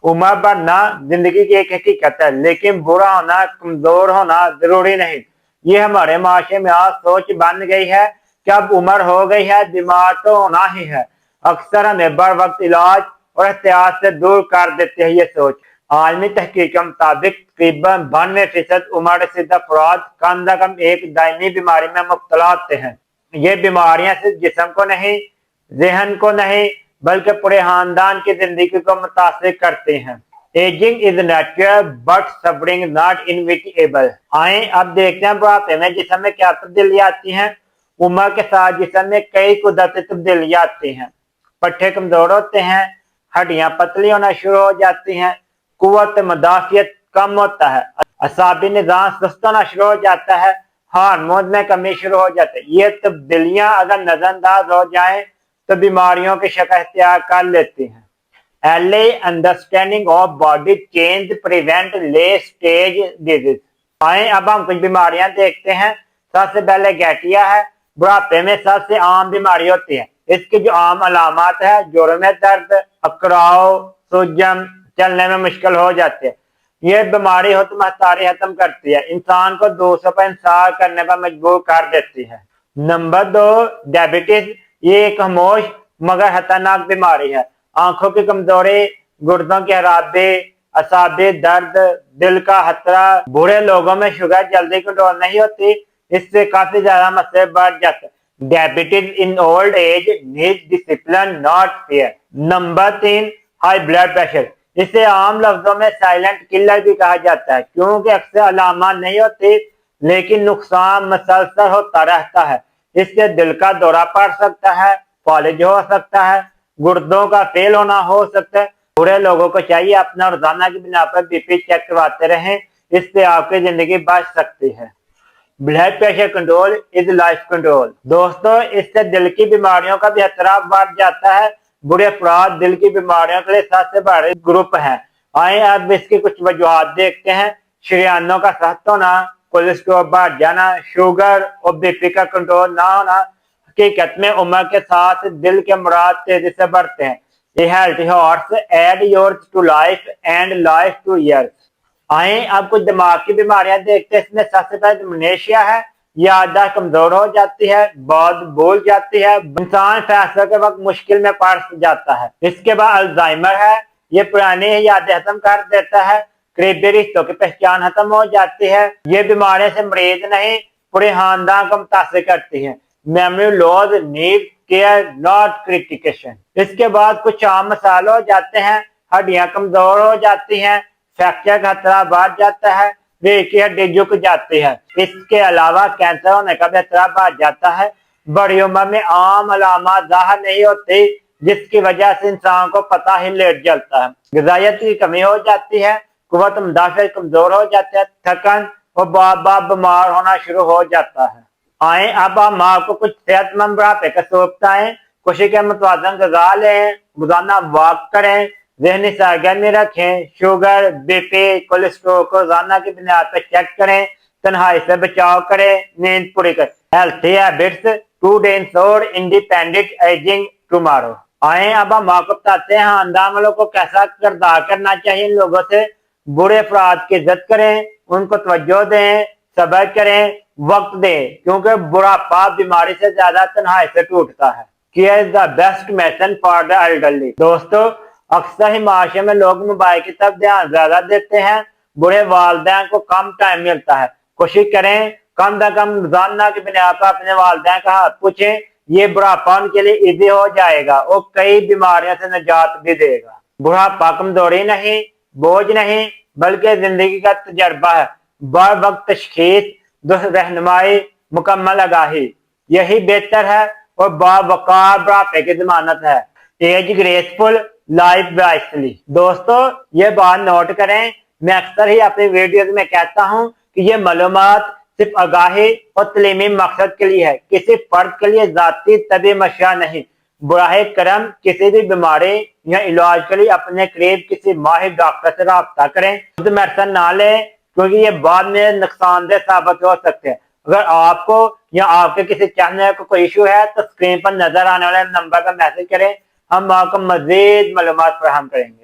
उम्र बढ़ना जिंदगी की एक हकीकत है, लेकिन बुरा होना, कमजोर होना जरूरी नहीं। ये हमारे माशरे में आज सोच बन गई है कि अब उम्र हो गई है, बीमार तो होना ही है। अक्सर हमें बर वक्त इलाज और एहतियात से दूर कर देती है ये सोच। आलमी तहकीक के मुताबिक तकरीबन 92% उम्र रसीदा अफराद कम से कम एक दायमी बीमारी में मुब्तला होते हैं। ये बीमारियां सिर्फ जिस्म को नहीं, जहन को नहीं, बल्कि पूरे खानदान की जिंदगी को मुतासिर करते हैं। Ageing is natural but suffering not inevitable. आए अब देखते हैं बुढ़ापे में जिस्म में क्या तब्दीलियां आती हैं। उम्र के साथ जिस्म में कई कुदरती तब्दीलियां आती हैं। पट्टे कमजोर होते हैं, हड्डियां पतली होना शुरू हो जाती हैं, कुव्वत मुदाफियत कम होता है, असाबी निजाम सुस्त होना शुरू हो जाता है, हार्मोन में कमी शुरू हो जाती है। ये तब्दीलियां अगर नजरअंदाज हो जाएं तो बीमारियों की शक्ल इख्तियार कर लेती हैं। Early understanding of body change prevent late stage disease. आए अब हम कुछ बीमारियां देखते हैं। सबसे पहले गैटिया है। बुढ़ापे में सबसे आम बीमारी होती है। इसकी जो आम अलामत है, जोड़ों में दर्द, अकड़ाव, सूजन, चलने में मुश्किल हो जाती है। ये बीमारी हो तो महतारी खत्म करती है, इंसान को दूसरों पर इंसार करने पर मजबूर कर देती है। Number 2, diabetes. ये एक खामोश मगर खतरनाक बीमारी है। आंखों की कमजोरी, गुर्दों की खराबी, असाबी दर्द, दिल का खतरा। बूढ़े लोगों में शुगर जल्दी कंट्रोल नहीं होती, इससे काफी ज्यादा मसले बढ़ जाते हैं। Diabetes in old age need discipline not fear. Number 3, high blood pressure. इसे आम लफ्जों में साइलेंट किलर भी कहा जाता है, क्योंकि अक्सर अलामत नहीं होती लेकिन नुकसान मसलसल होता रहता है। इससे दिल का दौरा पड़ सकता है, फॉलिज हो सकता है, गुर्दों का फेल होना हो सकता है। बूढ़े लोगों को चाहिए अपना रोजाना की बिना पर बीपी चेक करवाते रहें, इससे आपकी जिंदगी बच सकती है। Blood pressure control is life control. दोस्तों, इससे दिल की बीमारियों का भी खतरा बढ़ जाता है। बूढ़े अफराद दिल की बीमारियों के लिए सबसे बड़े ग्रुप है। आए अब इसकी कुछ वजूहत देखते हैं। शरीयानों का सख्त होना, कोलेस्ट्रॉल बढ़ जाना, शुगर और बीपी का कंट्रोल ना होना। हकीकत में उम्र के साथ दिल के अमराज तेजी से बढ़ते हैं। ये healthy hours add years to life and life to years. आए अब कुछ दिमाग की बीमारियां देखते हैं। इसमें सबसे पहले डिमेंशिया है। याददाश्त कमजोर हो जाती है, बात भूल जाती है, इंसान फैसले के वक्त मुश्किल में पड़ जाता है। इसके बाद अल्जाइमर है। ये पुरानी यादें खत्म कर देता है, करीबी रिश्तों की पहचान खत्म हो जाती है। ये बीमारी से मरीज नहीं, पूरे खानदान को मुतासिर करती है। Memory loss need care not criticisation. इसके बाद कुछ आम मसाले हो जाते हैं। हड्डियां कमजोर हो जाती हैं, फ्रैक्चर का खतरा बढ़ जाता है, रीढ़ की हड्डी झुक जाती है। इसके अलावा कैंसर होने का भी खतरा बढ़ जाता है। बड़ी उम्र में आम अलामत जाहिर नहीं होती, जिसकी वजह से इंसान को पता ही लेट चलता है। ग़िज़ाइयत की कमी हो जाती है, कुव्वत मुदाफ़ियत कमजोर हो जाती है, थकन और बार बीमार होना शुरू हो जाता है। आए अब हम आपको कुछ सेहतमंद बुढ़ापे का सूप बताएं। खुशी के मुतवाज़न ग़िज़ा लें, रोजाना वॉक करें, ज़हनी सरगर्मी रखें, शुगर, बीपी, कोलेस्ट्रॉल को रोजाना की बुनियाद पर चेक करें, तन्हाई से बचाव करें, नींद पूरी करें। Healthy habits today ensure independent ageing tomorrow. आए अब हम आपको बताते हैं खानदान वालों को कैसा किरदार करना चाहिए। इन लोगों से बुरे अफराद की इज्जत करें, उनको तवज्जो दें, सब्र करें, वक्त दें, क्योंकि बुढ़ापा बीमारी से ज्यादा तन्हाई से टूटता है। Care is the best medicine for the elderly. दोस्तों, अक्सर ही माशरे में लोग मोबाइल की तरफ ध्यान ज्यादा देते हैं, बूढ़े वालिदैन को कम टाइम मिलता है। कोशिश करें कम से कम रोजाना की बुनियाद पर अपने वालिदैन का हाथ पूछें, ये बुढ़ापा उनके लिए इजी हो जाएगा और कई बीमारियों से निजात भी देगा। बुढ़ापा कमजोरी नहीं, बोझ नहीं, बल्कि जिंदगी का तजर्बा है। बर वक्त तशखीस, रहनुमाई, मुकम्मल आगाही, यही बेहतर है और बावकार बुढ़ापे की जमानत है। Age graceful, life wisely. दोस्तों, ये बात नोट करें, मैं अक्सर ही अपनी वीडियोस में कहता हूं कि ये मालूमात सिर्फ आगाही और तलीमी मकसद के लिए है, किसी फर्द के लिए जाती तबी मशा नहीं। बुराहे करम किसी भी बीमारी या इलाज के लिए अपने करीब किसी माहिर डॉक्टर से राब्ता करें। खुद मेडिसिन ना लें, क्योंकि ये बाद में नुकसानदेह साबित हो सकते हैं। अगर आपको या आपके किसी चाहने को कोई इशू है तो स्क्रीन पर नजर आने वाले नंबर पर मैसेज करें, हम आपको मजीद मालूमात फराहम करेंगे।